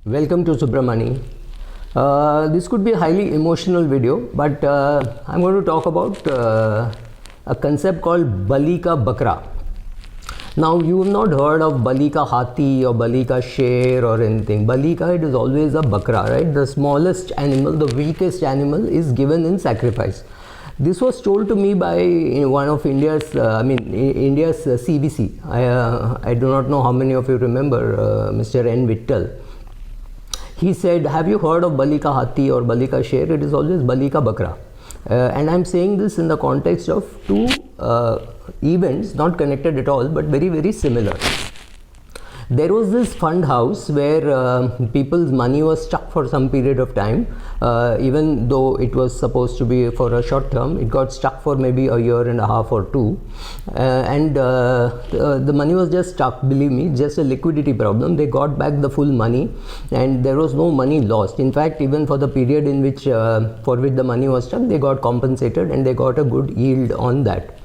Welcome to Subramani. This could be a highly emotional video, but I'm going to talk about a concept called Bali ka Bakra. Now, you have not heard of Bali ka Hathi or Bali ka Sher or anything. Bali ka, it is always a Bakra, right? The smallest animal, the weakest animal is given in sacrifice. This was told to me by one of India's CVC. I do not know how many of you remember Mr. N. Vittal. He said, have you heard of Bali ka Hathi or Bali ka Sher? It is always Bali ka Bakra. And I'm saying this in the context of two events, not connected at all, but very, very similar. There was this fund house where people's money was stuck for some period of time. Even though it was supposed to be for a short term, it got stuck for maybe a year and a half or two. The money was just stuck, believe me, just a liquidity problem. They got back the full money and there was no money lost. In fact, even for the period in which for which the money was stuck, they got compensated and they got a good yield on that.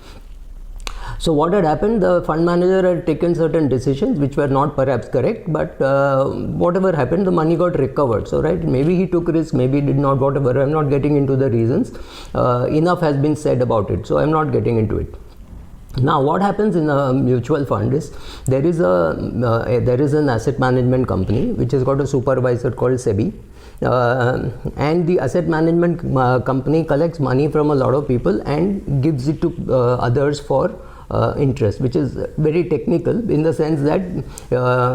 So what had happened, the fund manager had taken certain decisions which were not perhaps correct, but whatever happened, the money got recovered. So right, maybe he took risk, maybe he did not, whatever. I'm not getting into the reasons. Enough has been said about it, so I'm not getting into it. Now what happens in a mutual fund is there is an asset management company which has got a supervisor called SEBI. And the asset management company collects money from a lot of people and gives it to others for interest, which is very technical in the sense that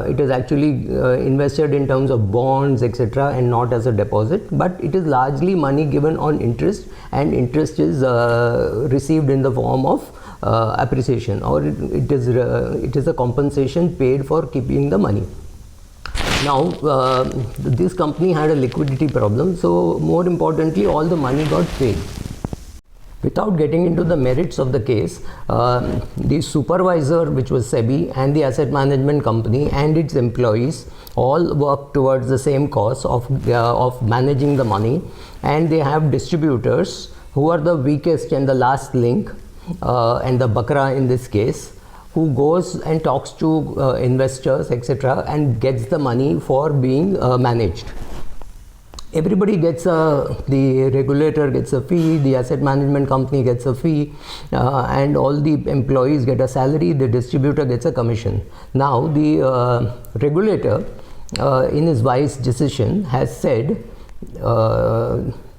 it is actually invested in terms of bonds, etc., and not as a deposit, but it is largely money given on interest, and interest is received in the form of appreciation, or it is a compensation paid for keeping the money. Now, this company had a liquidity problem, so more importantly, all the money got paid. Without getting into the merits of the case, the supervisor, which was SEBI, and the asset management company and its employees all work towards the same cause of managing the money, and they have distributors who are the weakest and the last link, and the Bakra in this case, who goes and talks to investors, etc., and gets the money for being managed. Everybody gets the regulator gets a fee, the asset management company gets a fee, and all the employees get a salary, the distributor gets a commission. Now the regulator in his wise decision has said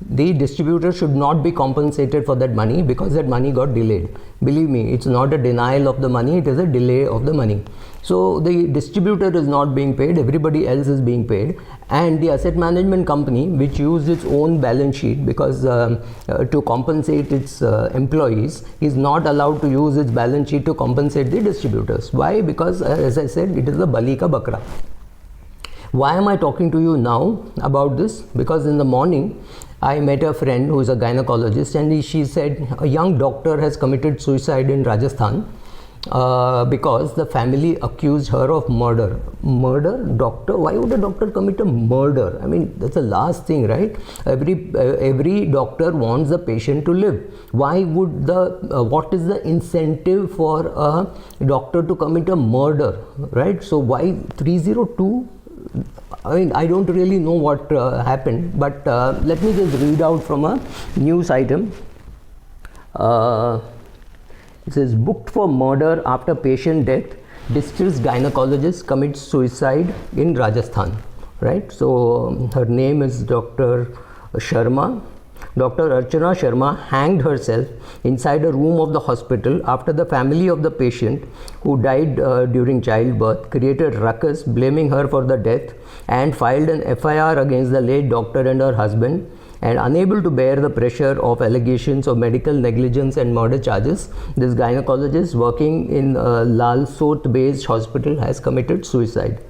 the distributor should not be compensated for that money because that money got delayed. Believe me, it's not a denial of the money, it is a delay of the money. So the distributor is not being paid, everybody else is being paid, and the asset management company, which used its own balance sheet because to compensate its employees, is not allowed to use its balance sheet to compensate the distributors. Why? Because as I said, it is the Bali ka Bakra. Why am I talking to you now about this? Because in the morning I met a friend who is a gynecologist, and she said a young doctor has committed suicide in Rajasthan because the family accused her of murder. Murder? Doctor? Why would a doctor commit a murder? I mean, that's the last thing, right? Every doctor wants the patient to live. Why would what is the incentive for a doctor to commit a murder, right? So why 302? I mean, I don't really know what happened, but let me just read out from a news item. It says, booked for murder after patient death, distressed gynecologist commits suicide in Rajasthan. Right? So her name is Dr. Sharma. Dr. Archana Sharma hanged herself inside a room of the hospital after the family of the patient, who died during childbirth, created ruckus blaming her for the death and filed an FIR against the late doctor and her husband. And unable to bear the pressure of allegations of medical negligence and murder charges, this gynecologist working in Lalsot based hospital has committed suicide.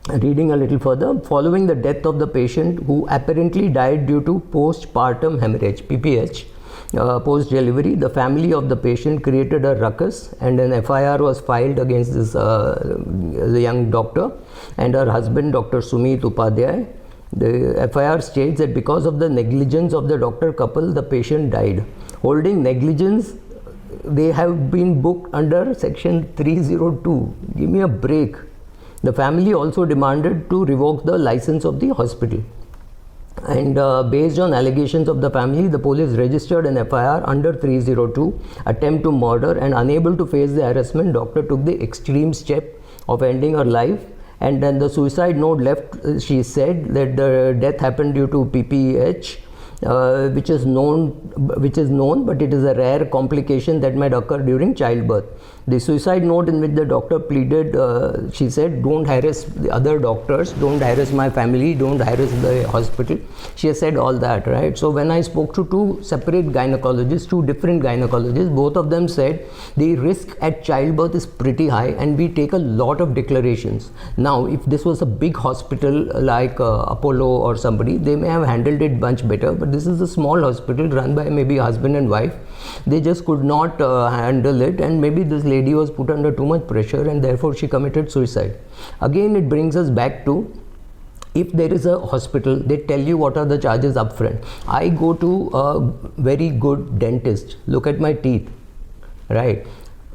Reading a little further, following the death of the patient, who apparently died due to postpartum hemorrhage, PPH, post-delivery, the family of the patient created a ruckus and an FIR was filed against this the young doctor and her husband, Dr. Sumit Upadhyay. The FIR states that because of the negligence of the doctor couple, the patient died. Holding negligence, they have been booked under section 302. Give me a break. The family also demanded to revoke the license of the hospital. And based on allegations of the family, the police registered an FIR under 302, attempt to murder, and unable to face the harassment, doctor took the extreme step of ending her life. And then the suicide note left, she said that the death happened due to PPH, which is known, but it is a rare complication that might occur during childbirth. The suicide note, in which the doctor pleaded, she said, don't harass the other doctors, don't harass my family, don't harass the hospital. She has said all that, right? So when I spoke to two different gynecologists, both of them said the risk at childbirth is pretty high and we take a lot of declarations. Now, if this was a big hospital like Apollo or somebody, they may have handled it much better, but this is a small hospital run by maybe husband and wife. They just could not handle it, and maybe this lady was put under too much pressure and therefore she committed suicide. Again, it brings us back to, if there is a hospital, they tell you what are the charges upfront. I go to a very good dentist, look at my teeth, right?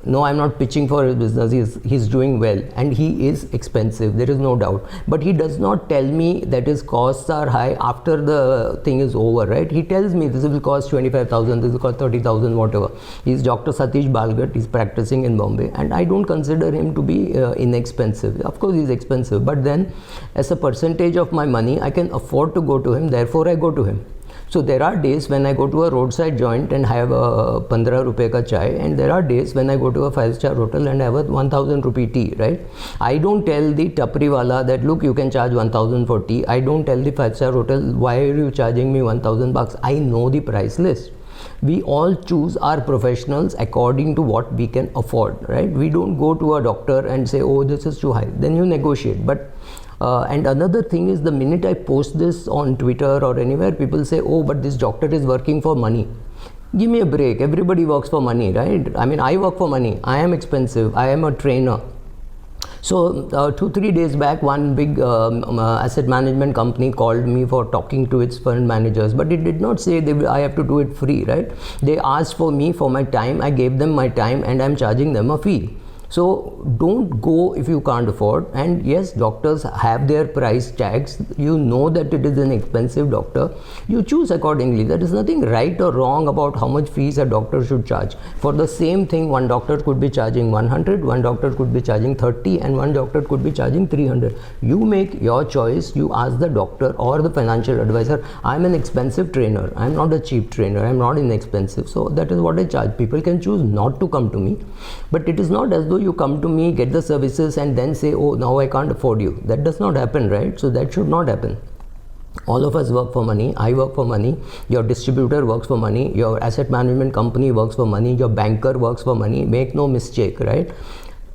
No, I'm not pitching for his business. He's doing well and he is expensive, there is no doubt. But he does not tell me that his costs are high after the thing is over, right? He tells me this will cost 25,000, this will cost 30,000, whatever. He's Dr. Satish Balgat, he's practicing in Bombay, and I don't consider him to be inexpensive. Of course, he's expensive, but then as a percentage of my money, I can afford to go to him, therefore I go to him. So there are days when I go to a roadside joint and have a 15 rupee ka chai, and there are days when I go to a 5-star hotel and have a 1000 rupee tea, right? I don't tell the tapri wala that, look, you can charge 1000 for tea. I don't tell the 5-star hotel, why are you charging me 1000 bucks? I know the price list. We all choose our professionals according to what we can afford, right? We don't go to a doctor and say, oh, this is too high. Then you negotiate. But and another thing is, the minute I post this on Twitter or anywhere, people say, oh, but this doctor is working for money. Give me a break. Everybody works for money, right? I mean, I work for money. I am expensive. I am a trainer. So 2-3 days back, one big asset management company called me for talking to its fund managers, but it did not say I have to do it free, right? They asked for me for my time. I gave them my time and I'm charging them a fee. So don't go if you can't afford. And yes, doctors have their price tags. You know that it is an expensive doctor. You choose accordingly. There is nothing right or wrong about how much fees a doctor should charge. For the same thing, one doctor could be charging 100, one doctor could be charging 30, and one doctor could be charging 300. You make your choice. You ask the doctor or the financial advisor, I'm an expensive trainer. I'm not a cheap trainer. I'm not inexpensive. So that is what I charge. People can choose not to come to me, but it is not as though you come to me, get the services, and then say, oh, now I can't afford you. That does not happen, right? So that should not happen. All of us work for money. I work for money. Your distributor works for money. Your asset management company works for money. Your banker works for money. Make no mistake, right?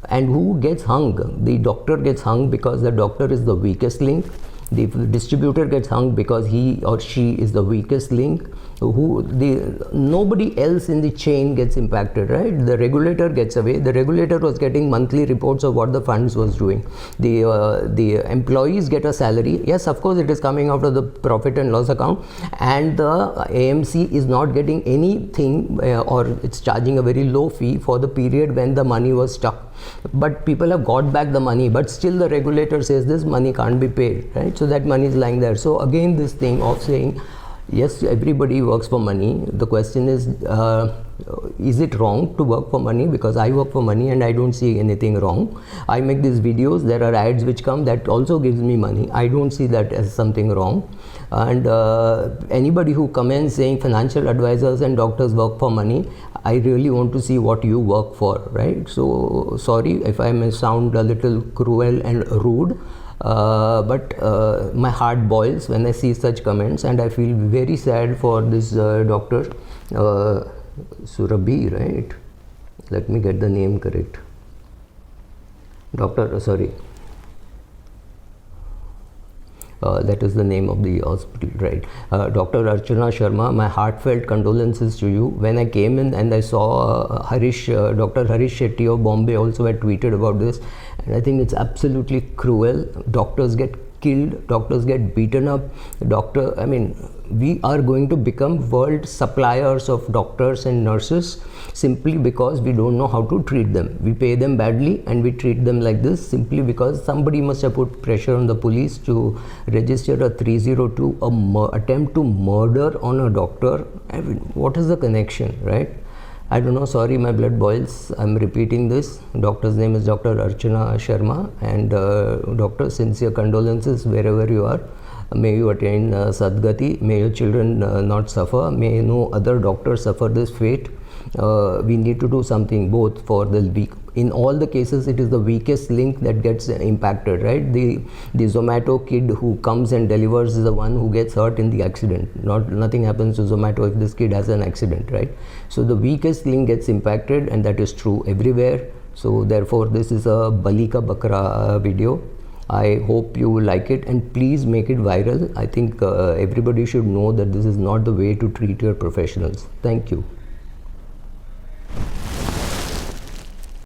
And who gets hung? The doctor gets hung because the doctor is the weakest link. The distributor gets hung because he or she is the weakest link. Nobody else in the chain gets impacted, right? The regulator gets away. The regulator was getting monthly reports of what the funds was doing. The employees get a salary. Yes, of course, it is coming out of the profit and loss account, and the AMC is not getting anything, or it's charging a very low fee for the period when the money was stuck. But people have got back the money, but still the regulator says this money can't be paid, right? So that money is lying there. So again, this thing of saying, yes, everybody works for money. The question is it wrong to work for money? Because I work for money and I don't see anything wrong. I make these videos, there are ads which come that also gives me money. I don't see that as something wrong. And anybody who comments saying financial advisors and doctors work for money, I really want to see what you work for, right? So sorry if I may sound a little cruel and rude. But my heart boils when I see such comments, and I feel very sad for this doctor, Surabhi, right? Let me get the name correct. That is the name of the hospital, right? Dr. Archana Sharma, my heartfelt condolences to you. When I came in and I saw Dr. Harish Shetty of Bombay also had tweeted about this, and I think it's absolutely cruel. Doctors get killed, doctors get beaten up. we are going to become world suppliers of doctors and nurses simply because we don't know how to treat them. We pay them badly and we treat them like this simply because somebody must have put pressure on the police to register a 302, attempt to murder on a doctor. I mean, what is the connection, right? I don't know, sorry, my blood boils. I'm repeating this. Doctor's name is Dr. Archana Sharma, and doctor, sincere condolences wherever you are. May you attain Sadgati. May your children not suffer. May no other doctor suffer this fate. We need to do something both for the weak. In all the cases, it is the weakest link that gets impacted, right? The Zomato kid who comes and delivers is the one who gets hurt in the accident. Nothing happens to Zomato if this kid has an accident, right? So the weakest link gets impacted, and that is true everywhere. So therefore, this is a Bali Ka Bakra video. I hope you like it, and please make it viral. I think everybody should know that this is not the way to treat your professionals. Thank you.